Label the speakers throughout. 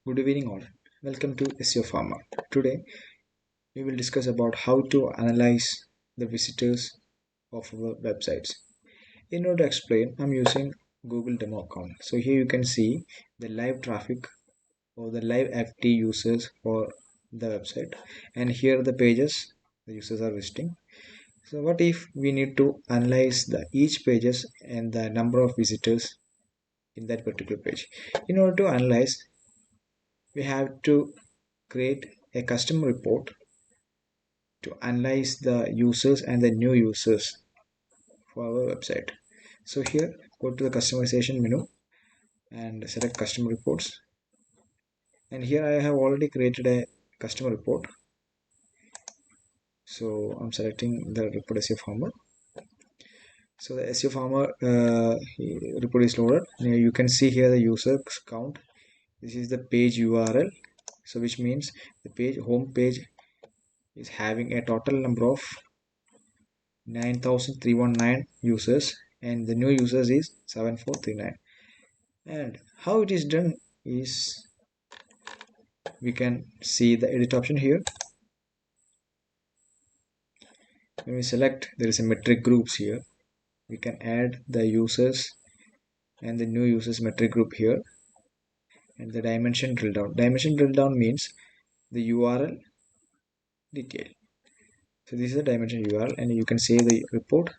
Speaker 1: Good evening all. Welcome to SEO Farmer. Today we will discuss about how to analyze the visitors of our websites. In order to explain, I'm using Google demo account. So here you can see the live traffic or the live FT users for the website, and here are the pages the users are visiting. So what if we need to analyze the each pages and the number of visitors in that particular page? In order to analyze, we have to create a custom report to analyze the users and the new users for our website. So here, go to the customization menu and select custom reports. And here I have already created a custom report. So I'm selecting the report SEO farmer. So the SEO farmer report is loaded. Now you can see here the user count. This is the page URL. So which means the page home page is having a total number of 9,319 users, and the new users is 7439. And how it is done is, we can see the edit option here. When we select, there is a metric groups here. We can add the users and the new users metric group here, and the dimension drill down. Dimension drill down means the URL detail. So this is the dimension URL, and you can save the report.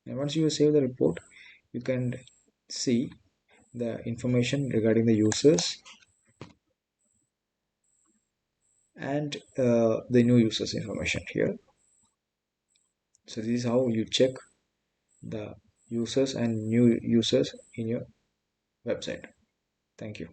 Speaker 1: And once you save the report, you can see the information regarding the users and the new users information here. So this is how you check the users and new users in your website. Thank you.